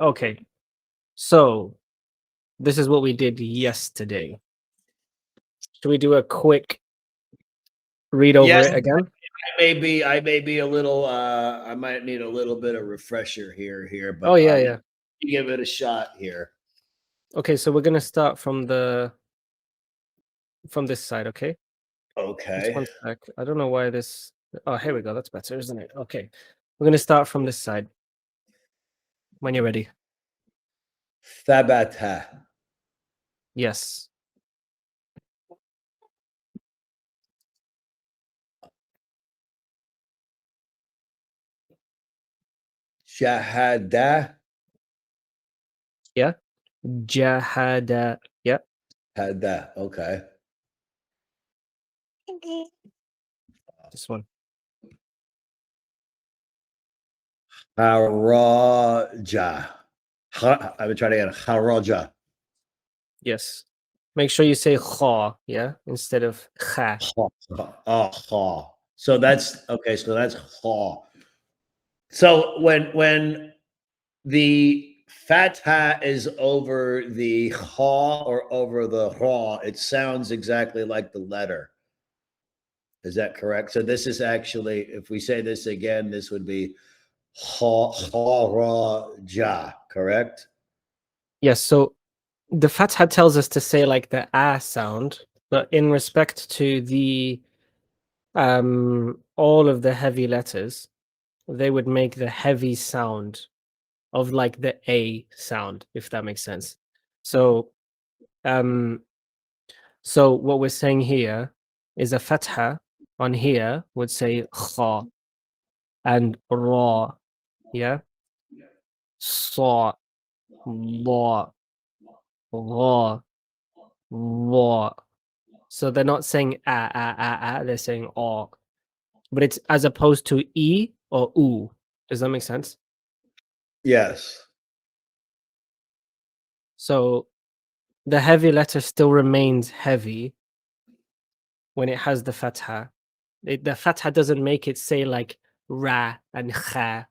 Okay. So this is what we did yesterday. Should we do a quick read over Yes, it again? I may be a little I might need a little bit of refresher here, Oh but yeah, yeah. give it a shot here. Okay, so we're gonna start from this side, okay? Just Okay. one sec. I don't know why this. Oh, here we go. That's better, isn't it? Okay. We're gonna start from this side when you're ready. Thabata. Yes. Shahada. Yeah. Jahada. Yeah. Hada. Okay. This one. Haraja. I would try to get Haraja. Yes. Make sure you say kha, yeah, instead of kha. Ha. So that's okay. So that's ha. So when the fatha is over the ha or over the ra, it sounds exactly like the letter. Is that correct? So this is actually, if we say this again, this would be ha ra ja, correct? Yes. So the fatha tells us to say like the ah sound, but in respect to the all of the heavy letters, they would make the heavy sound of like the a sound, if that makes sense. So so what we're saying here is a fatha on here would say kha and ra, yeah, sa, la, ra, ra. So they're not saying they're saying ah, but it's as opposed to e or u. Does that make sense? Yes. So the heavy letter still remains heavy when it has the fatha. The fatha doesn't make it say like ra and kha.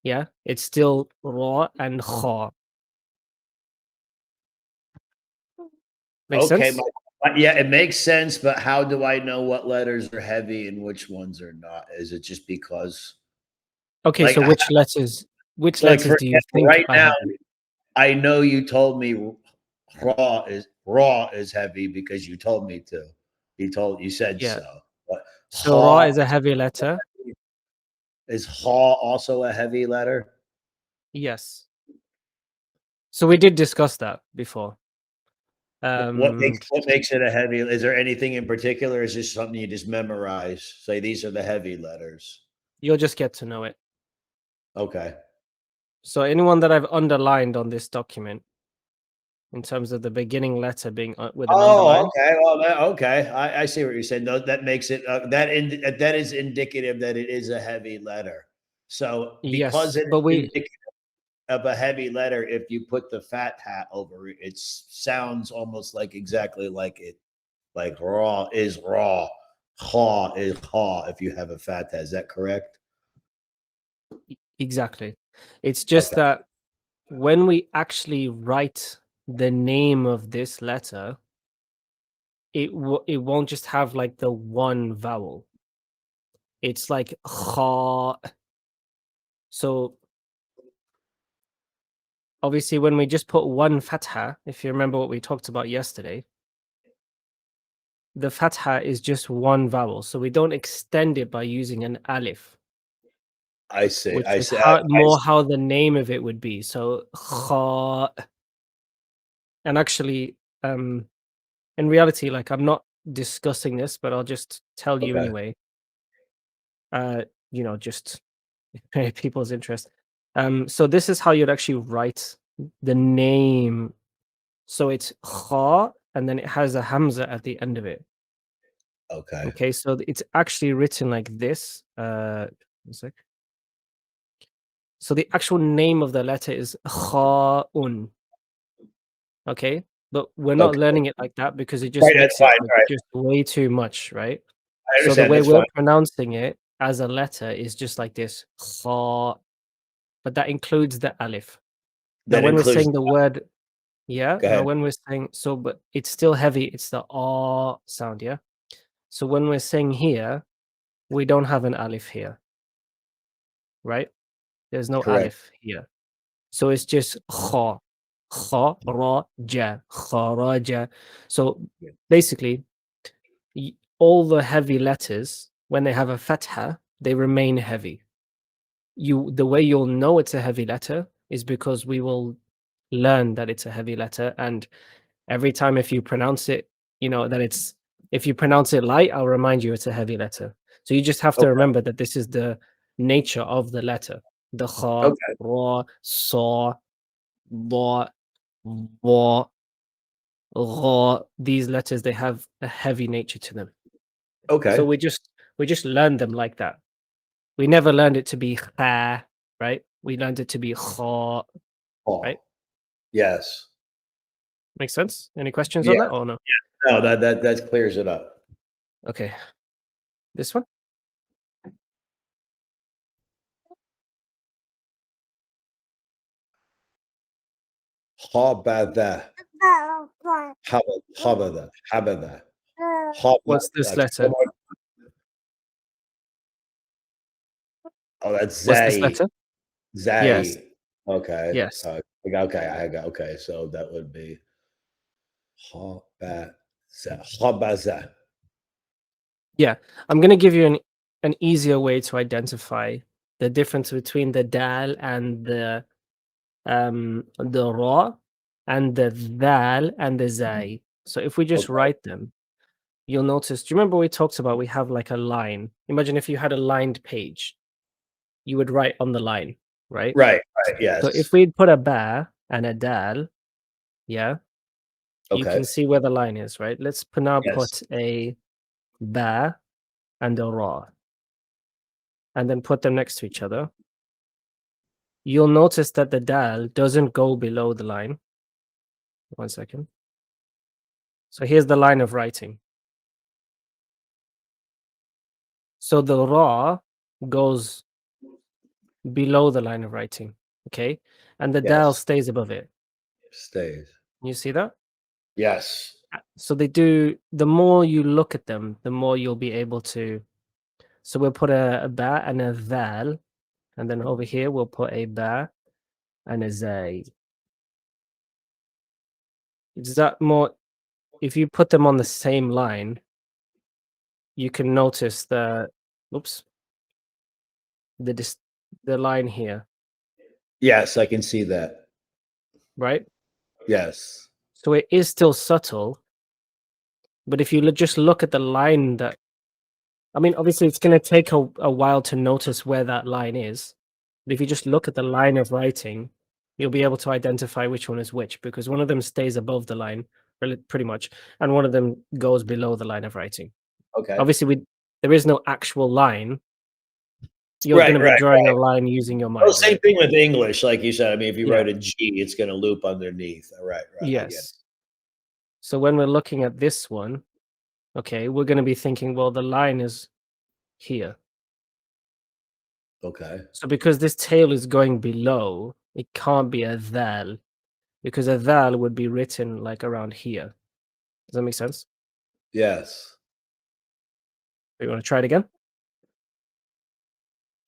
Yeah, it's still ra and kha. Makes Okay. sense? Yeah, it makes sense, but how do I know what letters are heavy and which ones are not? Is it just because, Okay, like, so which like letters for do you example, think right are now, heavy? I know you told me raw is heavy because you told me to. You said Yeah. so. But So ra ha is a heavy letter. is ha also a heavy letter? Yes. So we did discuss that before. What makes it a heavy? Is there anything in particular? Or is this something you just memorize? Say these are the heavy letters. You'll just get to know it. Okay. So anyone that I've underlined on this document, in terms of the beginning letter being with an Oh, underline, okay. Well, okay. I see what you're saying. No, that makes it that is indicative that it is a heavy letter. So because yes, it's but we indicative of a heavy letter, if you put the fat hat over it, it sounds almost like exactly like it, like raw is raw, haw is haw. If you have a fat hat, is that correct? exactly. It's just Okay. that when we actually write the name of this letter, it won't just have like the one vowel. It's like kha. So obviously, when we just put one fatha, if you remember what we talked about yesterday, the fatha is just one vowel. So we don't extend it by using an alif, I see. which I is see. how the name of it would be. So kha. And actually, in reality, like I'm not discussing this, but I'll just tell you Okay. anyway. Just people's interest. So this is how you'd actually write the name. So it's kha, and then it has a hamza at the end of it. Okay. Okay, so it's actually written like this. One sec. So the actual name of the letter is kha'un. Okay, but we're not Okay. learning it like that because it just Right. That's makes fine. it All like right. just way too much, right? I So the understand. way That's we're fine. pronouncing it as a letter is just like this kha. but that includes the alif. Now, That when we're includes. saying the word, yeah, Go now ahead. when we're saying, so, but it's still heavy, it's the ah sound, yeah? So when we're saying here, we don't have an alif here, right? There's no Correct. alif here. So it's just kha, kharaja, kharaja. So basically, all the heavy letters, when they have a fatha, they remain heavy. The way you'll know it's a heavy letter is because we will learn that it's a heavy letter, and every time if you pronounce it, if you pronounce it light, I'll remind you it's a heavy letter. So you just have to Okay. remember that this is the nature of the letter. The kha, Okay. ra, sa, ba, wa, gha. These letters, they have a heavy nature to them. So Okay. we just learn them like that. We never learned it to be kha, right? We learned it to be kha, right? Yes. Makes sense? Any questions on Yeah. that or no? No, that clears it up. Okay. This one? Habada. Habada. Habada. What's this letter? Oh, that's What's this Zay. letter? Yes. Zay. Okay. Yes. Okay. I got okay. So that would be Habaza. Habaza. Yeah. I'm gonna give you an easier way to identify the difference between the dal and the ra and the dal and the zai. So if we just Okay. write them, you'll notice. Do you remember we talked about we have like a line? Imagine if you had a lined page, you would write on the line, right? Right. So if Yes. we'd put a ba and a dal, yeah, you Okay. can see where the line is, right? Let's now Yes. put a ba and a ra, and then put them next to each other. You'll notice that the dal doesn't go below the line. 1 second. So here's the line of writing. So the ra goes below the line of writing, okay? And the dal Yes. stays above it. Stays. You see that? Yes. So they do, the more you look at them, the more you'll be able to. So we'll put a ba and a val, and then over here we'll put a ba and a zay. Is that more, if you put them on the same line, you can notice the, oops, the line here, Yes, I can see that. right? Yes. So it is still subtle, but if you just look at the line that, I mean, obviously it's going to take a while to notice where that line is. But if you just look at the line of writing, you'll be able to identify which one is which, because one of them stays above the line, pretty much, and one of them goes below the line of writing. Okay. Obviously, there is no actual line. You're Right. going to be drawing a line using your mind. Well, same Right? thing with English, like you said. I mean, if you Yeah. write a G, it's going to loop underneath. Right. I get it. Yes. So when we're looking at this one, okay, we're going to be thinking, well, the line is here. Okay. So because this tail is going below, it can't be a dhal, because a dhal would be written like around here. Does that make sense? Yes. You want to try it again?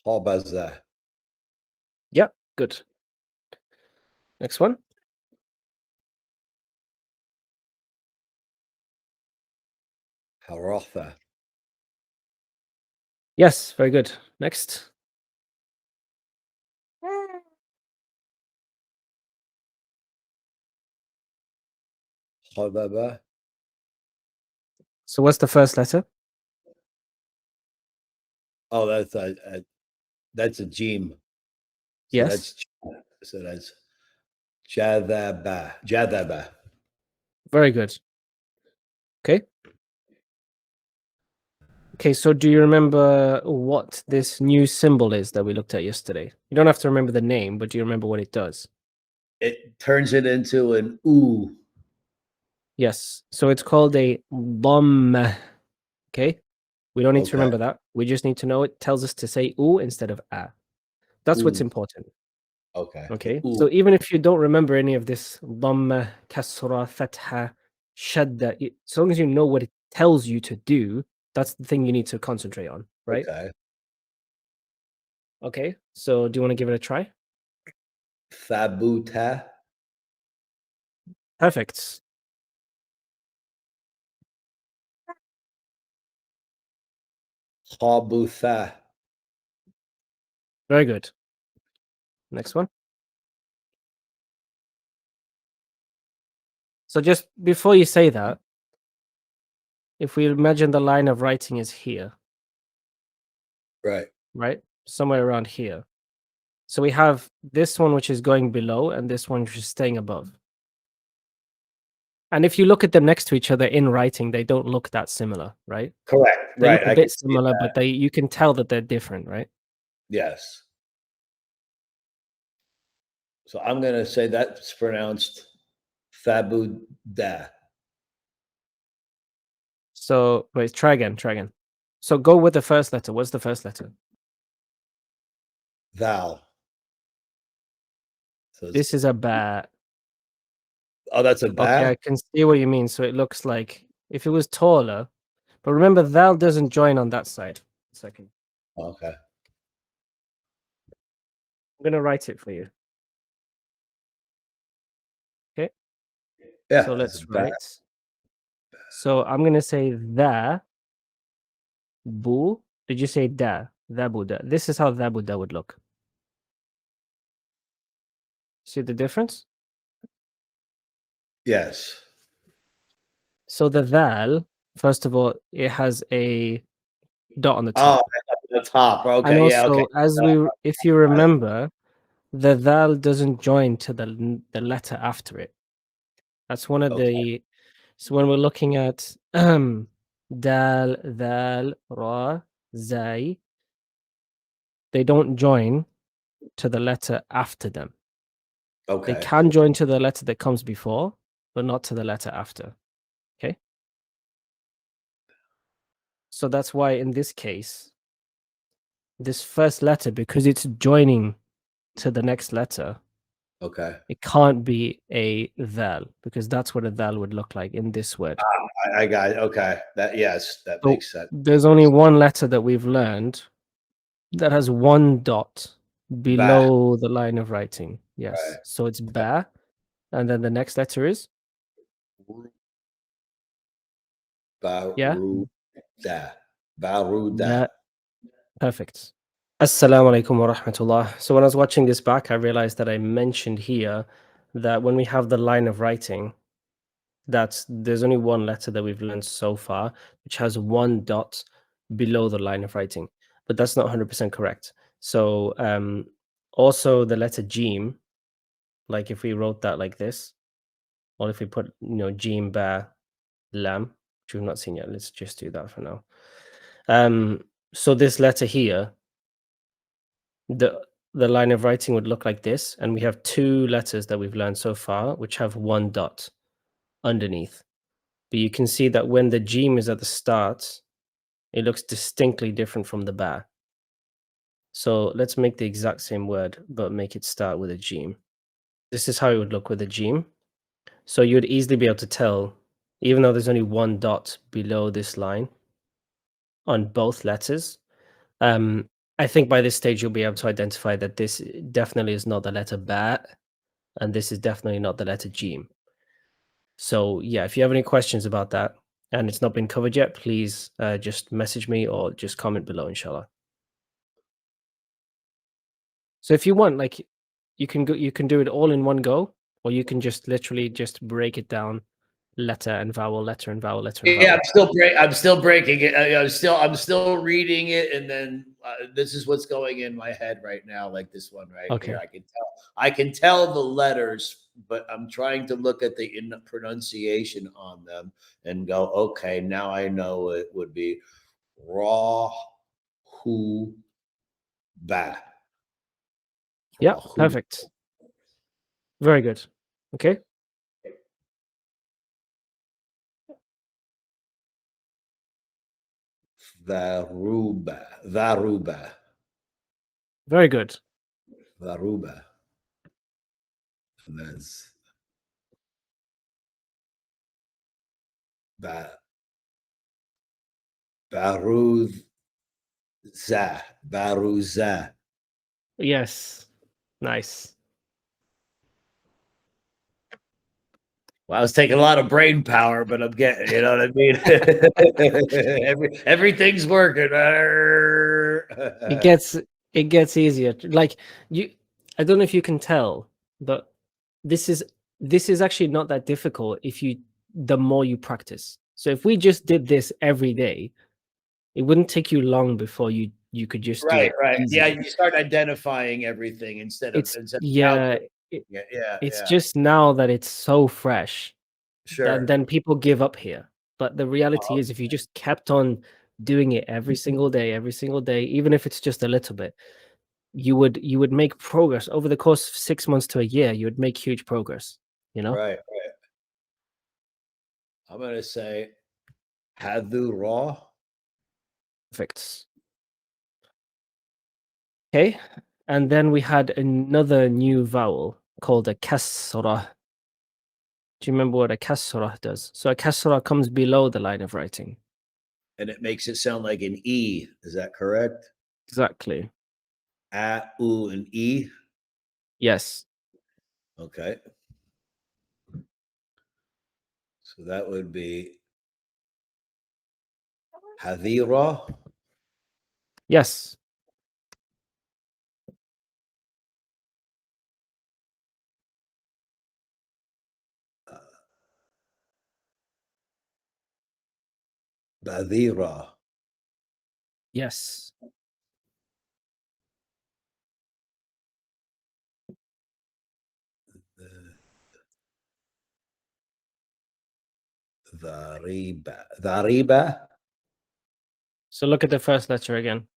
Habaza. Yeah, good. Next one. Haratha. Yes, very good. Next. Hababa. So what's the first letter? Oh, that's a Jim. So Yes. that's Jadaba. Jadaba. Very good. Okay. Okay, so do you remember what this new symbol is that we looked at yesterday? You don't have to remember the name, but do you remember what it does? It turns it into an ooh. Yes. So it's called a bomb. Okay. We don't need to Okay. remember that. We just need to know it tells us to say oo instead of a. That's what's Ooh. important. Okay. Okay, Ooh, so even if you don't remember any of this dhamma, kasra, fatha, shadda, as long as you know what it tells you to do, that's the thing you need to concentrate on, right? okay. Okay, so do you want to give it a try? Thabuta. Perfect. Khabutha. Very good. Next one. So just before you say that, if we imagine the line of writing is here, Right. right? Somewhere around here. So we have this one which is going below and this one which is staying above. And if you look at them next to each other in writing, they don't look that similar, right? Correct. They Right. look a I can bit see similar, that. but you can tell that they're different, right? Yes. So I'm going to say that's pronounced Thabuda. So wait, try again, try again. So go with the first letter. What's the first letter? Thou. So This is a ba. oh, that's a Okay, ba? I can see what you mean. So it looks like if it was taller, but remember, thou doesn't join on that side. Second. Okay. I'm going to write it for you. Okay. Yeah, So that's a let's ba. write. So I'm going to say the, bu. Did you say da? The Buddha. This is how the Buddha would look. See the difference? Yes. So the dal, first of all, it has a dot on the Oh, top. the top. And Okay. Yeah. Okay. also, if you remember, the dal doesn't join to the letter after it. That's one of Okay. the. So when we're looking at dal, dal, ra, zai, they don't join to the letter after them. They Okay. can join to the letter that comes before, but not to the letter after. Okay. So that's why in this case, this first letter, because it's joining to the next letter, Okay. it can't be a thal because that's what a thal would look like in this word. I got it. Okay. That yes, that So makes sense. there's only one letter that we've learned that has one dot Ba. below the line of writing. Right. Yes. So it's ba, and then the next letter is yeah. Baruda. Baruda. That perfect. Assalamu alaikum wa rahmatullah. So when I was watching this back, I realized that I mentioned here that when we have the line of writing, there's only one letter that we've learned so far, which has one dot below the line of writing. But that's not 100% correct. So also the letter Jim, like if we wrote that like this, or if we put, Jim ba lam, which we've not seen yet, let's just do that for now. So this letter here, the line of writing would look like this, and we have two letters that we've learned so far, which have one dot underneath. But you can see that when the Jim is at the start, it looks distinctly different from the ba. So let's make the exact same word, but make it start with a Jim. This is how it would look with a Jim. So you'd easily be able to tell, even though there's only one dot below this line on both letters, I think by this stage you'll be able to identify that this definitely is not the letter ba, and this is definitely not the letter Jim. So yeah, if you have any questions about that and it's not been covered yet, please just message me or just comment below, inshallah. So if you want, like, you can do it all in one go, or you can just literally just break it down, letter and vowel, letter and vowel, letter and Yeah, vowel. I'm still breaking it. I'm still reading it, and then this is what's going in my head right now. Like this one right here, Okay. I can tell the letters, but I'm trying to look at the pronunciation on them and go, okay, now I know it would be raw, hu, ba. Yeah, Rahu, perfect. Very good. Okay. varuba, varuba, Very good. varuba. That's ba baruza baruza. Yes. Nice. Well, I was taking a lot of brain power, but I'm getting, you know what I mean? Everything's working. It gets it gets easier. Like you I don't know if you can tell, but this is this is actually not that difficult if you the more you practice. So if we just did this every day, it wouldn't take you long before you could just do Right, it right. Yeah, easily. you start identifying everything instead of It's yeah, calculating. it, Yeah, yeah, it's yeah. just now that it's so fresh that Sure. then people give up here. But the reality Oh, is if you just kept on doing it every single day, even if it's just a little bit, you would make progress over the course of 6 months to a year. You would make huge progress, you know? right, right. I'm gonna say Hadu Raw. Perfect. Okay. And then we had another new vowel called a kasrah. Do you remember what a kasrah does? So a kasrah comes below the line of writing. And it makes it sound like an E. Is that correct? Exactly. A, U, and E. Yes. Okay. So that would be Hadira, Yes. Badira, Yes. Dhariba. So look at the first letter again.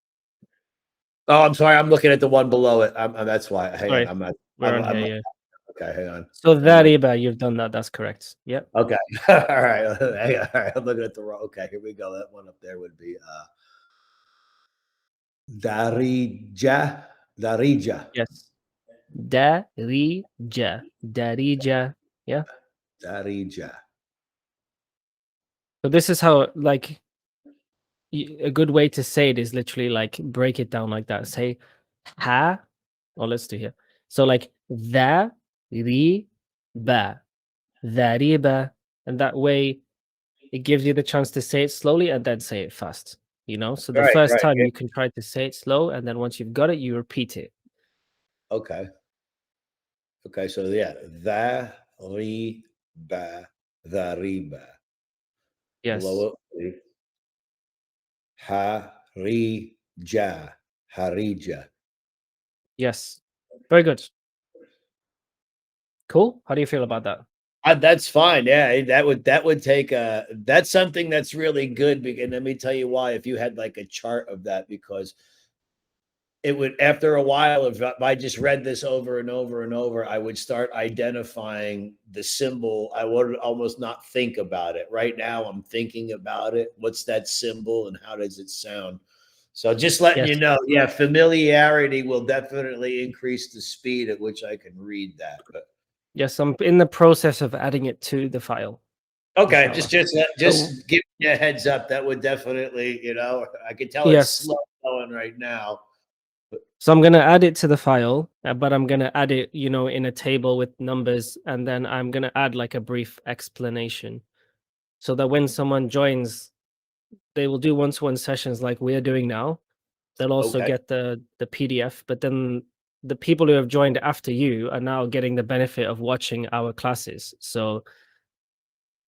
Oh, I'm sorry. I'm looking at the one below it. That's why. Hang on. Sorry. We're on here, yeah. Okay. Hang on. So I'm looking. Dhariba, you've done that. That's correct. Yep. Okay. All right. Hang on. All right. I'm looking at the wrong. Okay. Here we go. That one up there would be Darija. Darija. Yes. Darija. Darija. Yeah. Darija. So this is how, like, a good way to say it is literally like break it down like that. Say ha, or let's do here. So like the, ri, ba, dhariba, and that way it gives you the chance to say it slowly and then say it fast. You know, so the Right. first Right. time you can try to say it slow, and then once you've got it, you repeat it. Okay. Okay. So yeah. Dhariba. Dhariba. Yes. Below it. Harija. Harija. Yes. Very good. Cool. How do you feel about that? That's fine. Yeah, that would take that's something that's really good. And let me tell you why. If you had like a chart of that, because it would after a while, if I just read this over and over and over, I would start identifying the symbol. I would almost not think about it. Right now, I'm thinking about it. What's that symbol and how does it sound? So just letting Yes. you know, yeah, familiarity will definitely increase the speed at which I can read that. But Yes, I'm in the process of adding it to the file. okay, Inshallah. So just give me a heads up. That would definitely, I can tell it's yes. slow going right now. So I'm gonna add it to the file, but I'm gonna add it, in a table with numbers, and then I'm gonna add like a brief explanation, so that when someone joins, they will do one-to-one sessions like we're doing now. They'll also Okay. get the PDF, but then the people who have joined after you are now getting the benefit of watching our classes. So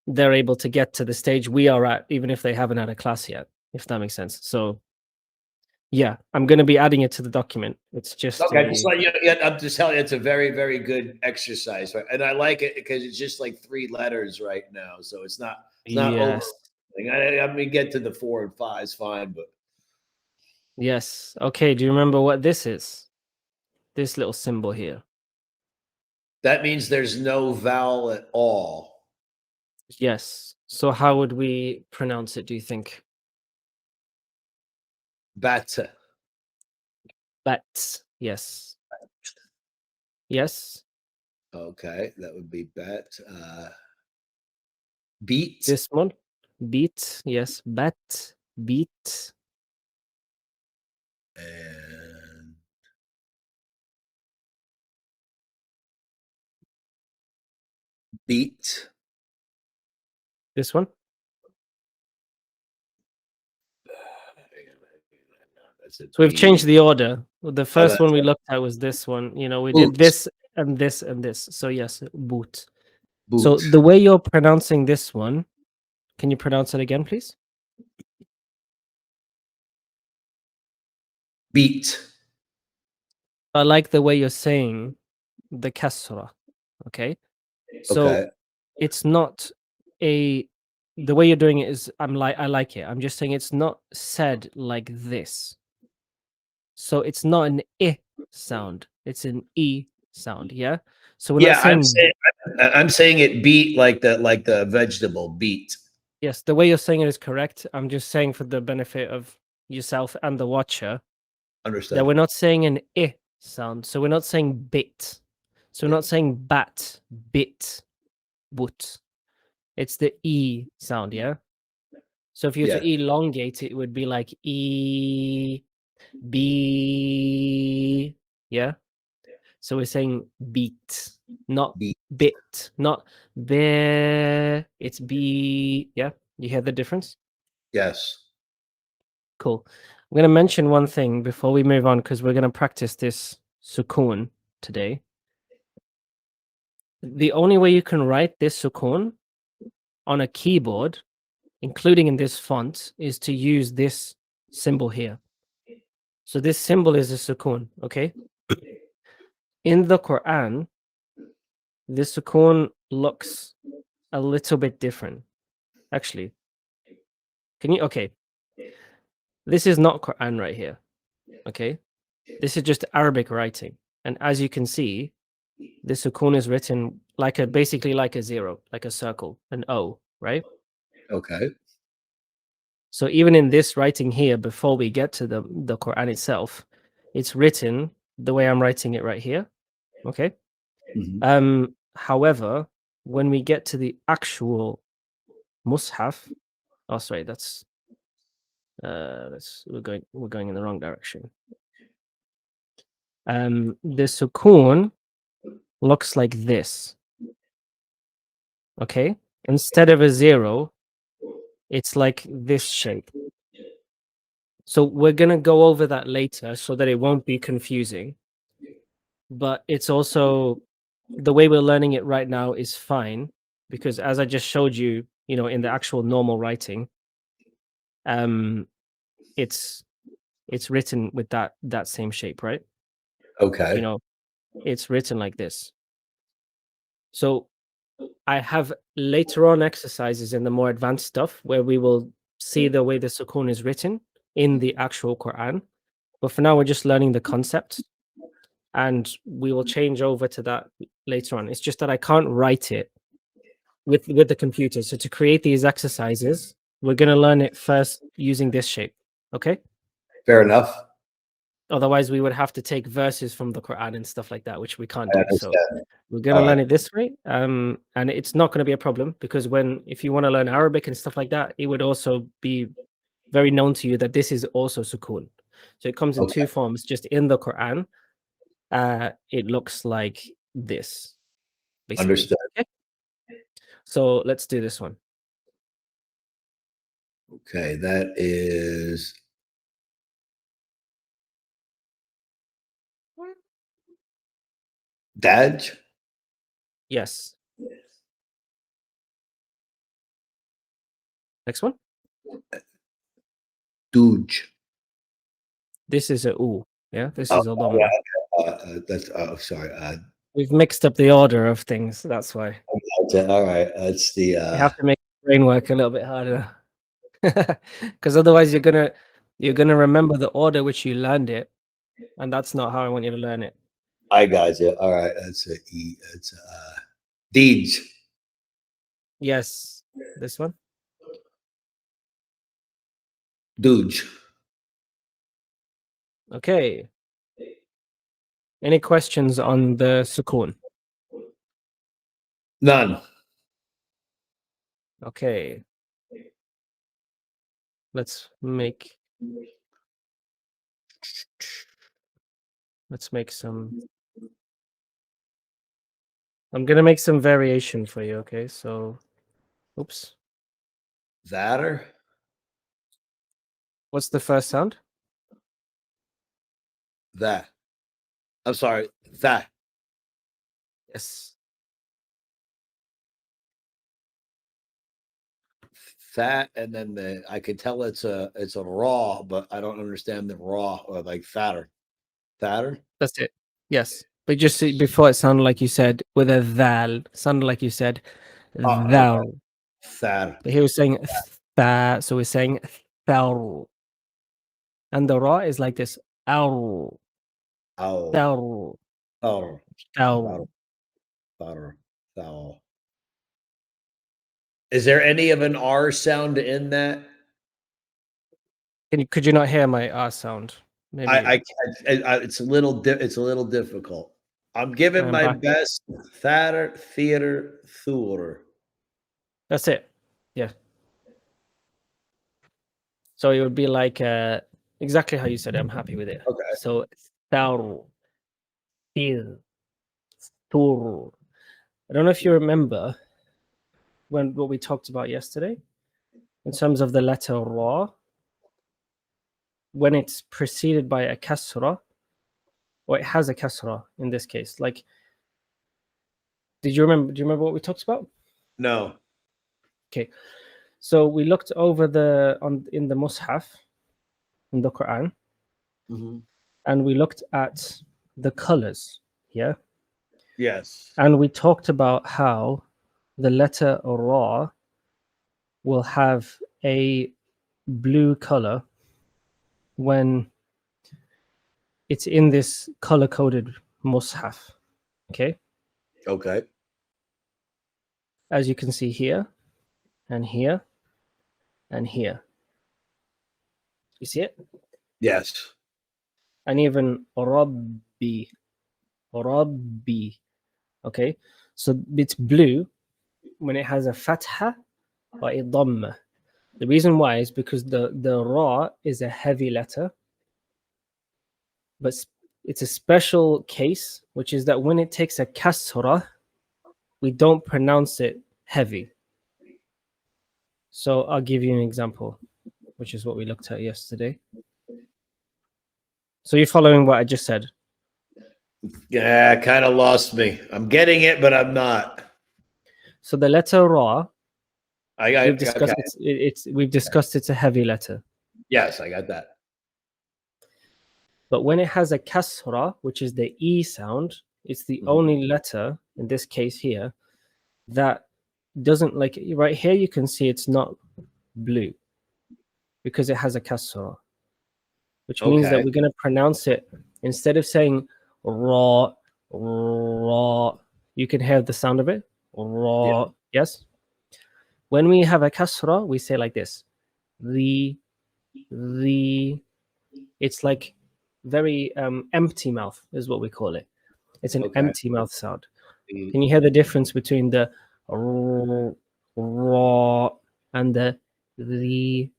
they're able to get to the stage we are at, even if they haven't had a class yet, if that makes sense. So yeah, I'm going to be adding it to the document. It's just Okay, just a like yeah, I'm just telling you, it's a very, very good exercise, right? And I like it because it's just like 3 letters right now, so it's not over. yes, I mean, get to the 4 and 5 is fine, but yes. Okay, do you remember what this is? This little symbol here. that means there's no vowel at all. Yes. So how would we pronounce it, do you think? Bata. Bat. Yes. Yes. Okay, that would be bet. Beat. This one, beat. Yes, bet, beat. And beat. This one. That's it. So we've changed the order. The first that's one we looked at was this one. You know, we did boot. this and this and this. So yes, boot. So Boot. the way you're pronouncing this one, can you pronounce it again, please? Beat. I like the way you're saying the kasra. Okay. So Okay. it's not the way you're doing it is I like it. I'm just saying it's not said like this. So it's not an I sound. It's an E sound. Yeah. So we're not Yeah, saying I'm saying it beat like the vegetable beet. yes, the way you're saying it is correct. I'm just saying for the benefit of yourself and the watcher that Understood. we're not saying an I sound. So we're not saying bit. So we're not saying bat, bit, but. It's the E sound, yeah? So if you were Yeah. to elongate it, it would be like E, B, yeah? So we're saying beat, not Beat. bit, not be, it's B, yeah? You hear the difference? Yes. Cool. I'm going to mention one thing before we move on because we're going to practice this sukoon today. The only way you can write this sukoon on a keyboard, including in this font, is to use this symbol here. So this symbol is a sukoon, okay? In the Quran, this sukoon looks a little bit different. Actually, okay. This is not Quran right here, okay? This is just Arabic writing. And as you can see, this sukoon is written basically like a zero, like a circle, an O, right? Okay. So even in this writing here, before we get to the Quran itself, it's written the way I'm writing it right here. Okay. Mhm. However, when we get to the actual mushaf, oh sorry, we're going in the wrong direction. The sukoon looks like this. Okay. Instead of a zero, it's like this shape. So we're gonna go over that later so that it won't be confusing. But it's also the way we're learning it right now is fine because as I just showed you, in the actual normal writing, it's written with that same shape, right? Okay. It's written like this. So I have later on exercises in the more advanced stuff where we will see the way the sukoon is written in the actual Quran. But for now, we're just learning the concept and we will change over to that later on. It's just that I can't write it with the computer. So to create these exercises, we're going to learn it first using this shape. Okay. Fair enough. Otherwise, we would have to take verses from the Quran and stuff like that, which we can't I do. So understand. we're going to learn it this way. And it's not going to be a problem because if you want to learn Arabic and stuff like that, it would also be very known to you that this is also sukoon. So it comes in two forms. Just in the Quran, it looks like this, basically. Understood. Okay? So let's do this one. Okay, that is Daj. Yes. Next one. Dooj. This is a U. Yeah, this is a Dhamma. That's sorry. We've mixed up the order of things. That's why. All right. That's the You have to make the brain work a little bit harder. Because otherwise you're gonna remember the order which you learned it. And that's not how I want you to learn it. I got you. All right. That's a E. It's Deej. Yes. This one. Dooj. Okay. Any questions on the sukoon? None. Okay. Let's make some. I'm gonna make some variation for you, okay? So, oops. Thatter. What's the first sound? That. I'm sorry. That. Yes. That, and then I could tell it's a raw, but I don't understand the raw or like fatter. Fatter. That's it. Yes. But just before it sounded like you said with a thal, sounded like you said Oh, thou. okay. Fatter. But he was saying tha, so we're saying thou. And the ra is like this. Ow. Oh. Thou. Oh. Thou. Fatter. Foul. Is there any of an R sound in that? Could you not hear my R sound? Maybe I it's a little it's a little difficult. I'm giving I'm my back. best. Fatter, theater, Thor. That's it. Yeah. So it would be like exactly how you said it. I'm happy with it. Okay. So thou, fil, thur. I don't know if you remember what we talked about yesterday in terms of the letter ra when it's preceded by a kasra, or it has a kasra in this case. Like, do you remember what we talked about? No. Okay. So we looked over in the Mus'haf in the Quran, and we looked at the colors, yeah? Yes. And we talked about how the letter ra will have a blue color when it's in this color coded Mus'haf. Okay. Okay. As you can see here, and here, and here. You see it? Yes. And even Rabbi. Rabbi. Okay. So it's blue when it has a fatha or a dhamma. The reason why is because the ra is a heavy letter, but it's a special case, which is that when it takes a kasra, we don't pronounce it heavy. So I'll give you an example, which is what we looked at yesterday. So you're following what I just said? Yeah, kind of lost me. I'm getting it, but I'm not. So the letter ra, We've discussed okay. We've discussed it's a heavy letter. Yes, I got that. But when it has a kasra, which is the e sound, it's the only letter in this case here that doesn't, like right here you can see it's not blue because it has a kasra, which means that we're going to pronounce it, instead of saying ra, ra, you can hear the sound of it, ra. Yes. When we have a kasra, we say like this, the, it's like very empty mouth is what we call it. It's an empty mouth sound. Can you hear the difference between the raw and the? It's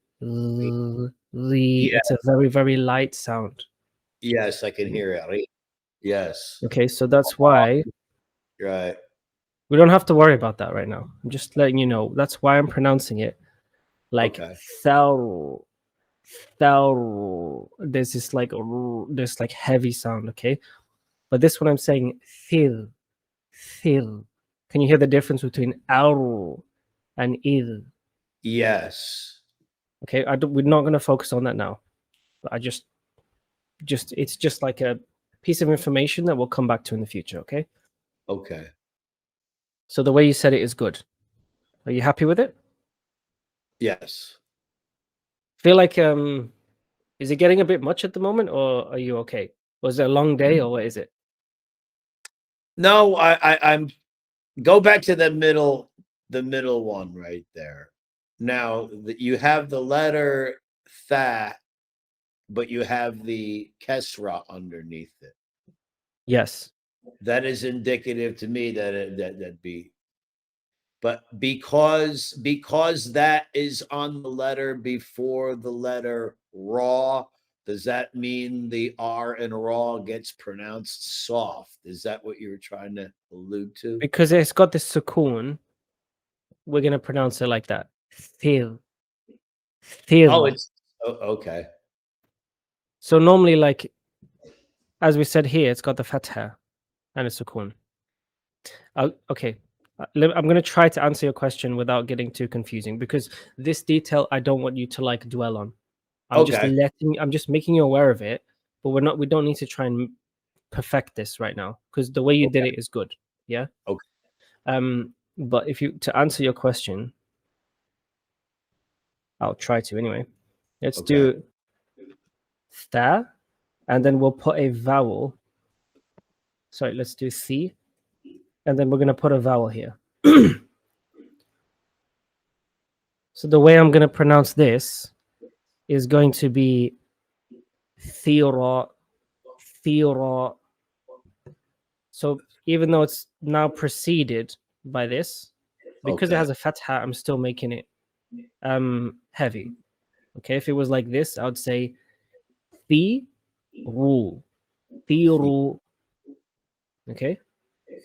a very, very light sound. Yes, I can hear it. Yes. Okay, so that's why Right. we don't have to worry about that right now. I'm just letting you know. That's why I'm pronouncing it like thou. There's this like heavy sound, okay? But this one I'm saying fil. Can you hear the difference between ar and il? Yes. Okay, we're not going to focus on that now. But I just it's just like a piece of information that we'll come back to in the future. Okay. Okay. So the way you said it is good. Are you happy with it? Yes. Feel like is it getting a bit much at the moment, or are you okay? Was it a long day, or what is it? No, I'm go back to the middle one right there. Now you have the letter tha, but you have the kesra underneath it. Yes. That is indicative to me that that'd be but because that is on the letter before the letter raw, does that mean the R in raw gets pronounced soft? Is that what you were trying to allude to? Because it's got this sukoon, we're gonna pronounce it like that. Thil. Oh, Thil. it's okay. So normally, like as we said here, it's got the fatha and a sukoon. Okay. I'm going to try to answer your question without getting too confusing, because this detail I don't want you to like dwell on. I'm just making you aware of it, but we don't need to try and perfect this right now, because the way you did it is good. Yeah. Okay. But to answer your question, I'll try to anyway. Let's do tha, and then we'll put a vowel. Sorry, let's do thi, and then we're going to put a vowel here. So the way I'm going to pronounce this is going to be thira, thira. So even though it's now preceded by this, because it has a fatha, I'm still making it heavy. Okay, if it was like this, I would say thiru, thiru. Okay.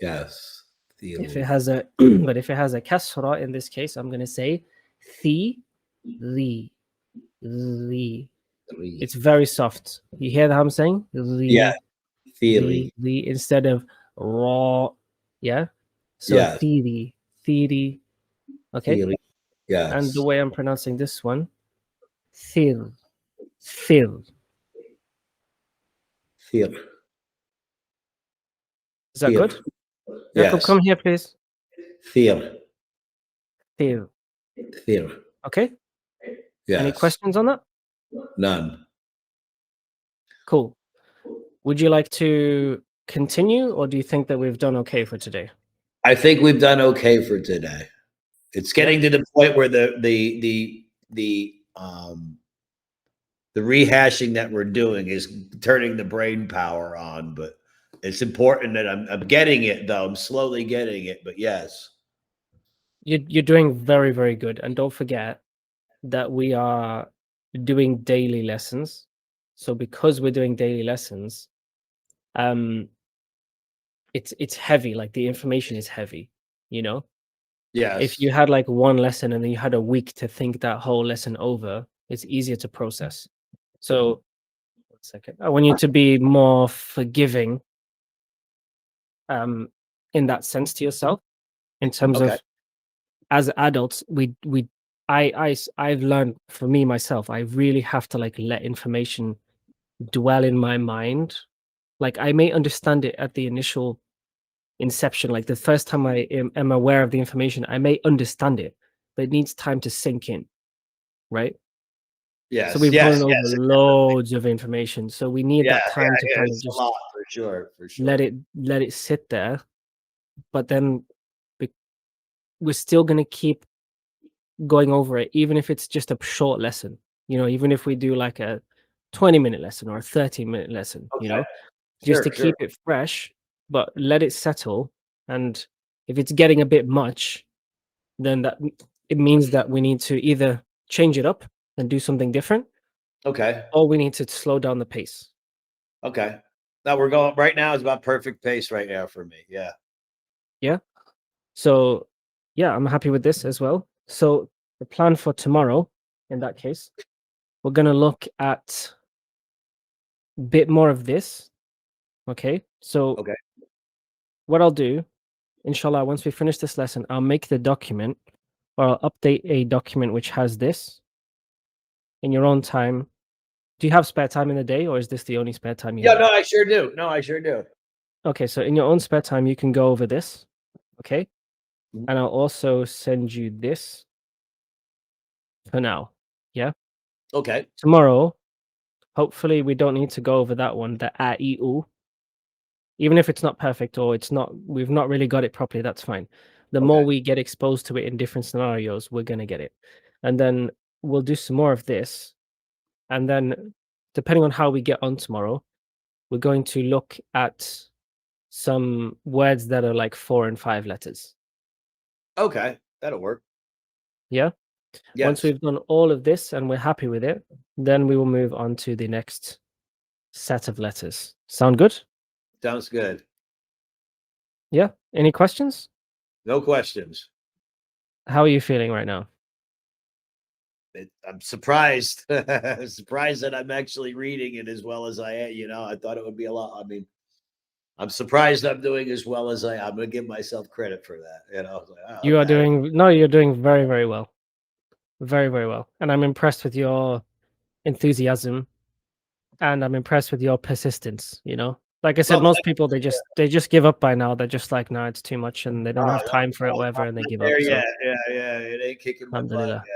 Yes. If it has a but if it has a kasra in this case, I'm gonna say thi, the. It's very soft. You hear how I'm saying? Yeah. Theory. The instead of raw. Yeah. So Yes. theory. Okay. Theory. Yes. And the way I'm pronouncing this one, thil. Thil. Thil. Is that good? Yes. Jacob, come here, please. Thil. Thil. Thil. Okay. Yes. Any questions on that? None. Cool. Would you like to continue, or do you think that we've done okay for today? I think we've done okay for today. It's getting to the point where the rehashing that we're doing is turning the brain power on, but it's important that I'm getting it, though. I'm slowly getting it, but yes. You're doing very, very good. And don't forget that we are doing daily lessons. So because we're doing daily lessons, it's heavy. Like the information is heavy, you know? Yes. If you had like one lesson and then you had a week to think that whole lesson over, it's easier to process. So 1 second. I want you to be more forgiving in that sense to yourself, in terms of, as adults, I've learned, for me myself, I really have to like let information dwell in my mind. Like I may understand it at the initial inception, like the first time I am aware of the information, I may understand it, but it needs time to sink in, right? Yes. So we've gone over loads of information, so we need that time to kind of just for sure. let it sit there. But then we're still going to keep going over it, even if it's just a short lesson, you know, even if we do like a 20-minute lesson or a 30-minute lesson, you know, just to keep it fresh, but let it settle. And if it's getting a bit much, then it means that we need to either change it up and do something different, or we need to slow down the pace. Now we're going right now is about perfect pace right now for me. Yeah. So yeah, I'm happy with this as well. So the plan for tomorrow, in that case, we're going to look at a bit more of this. Okay. So what I'll do, inshallah, once we finish this lesson, I'll make the document, or I'll update a document which has this in your own time. Do you have spare time in the day, or is this the only spare time you have? No, I sure do. Okay, so in your own spare time, you can go over this. Okay. And I'll also send you this for now. Yeah. Okay. Tomorrow, hopefully we don't need to go over that one, the a-e-u. Even if it's not perfect, or we've not really got it properly, that's fine. The more we get exposed to it in different scenarios, we're going to get it. And then we'll do some more of this. And then depending on how we get on tomorrow, we're going to look at some words that are like 4 and 5 letters. Okay. That'll work. Yeah. Once Yes. we've done all of this and we're happy with it, then we will move on to the next set of letters. Sound good? Sounds good. Yeah. Any questions? No questions. How are you feeling right now? I'm surprised. Surprised that I'm actually reading it as well as I am. I thought it would be a lot. I mean, I'm surprised I'm doing as well as I am. I'm going to give myself credit for that. I was like, oh, You are okay. you're doing very, very well. Very, very well. And I'm impressed with your enthusiasm and I'm impressed with your persistence, you know? Like I said, Well, most people they just give up by now. They're just like, no, it's too much and they don't no, have time for it, no, whatever, I'm and they not give up. there So yet. Yeah, it ain't kicking my butt. alhamdulillah. Yeah.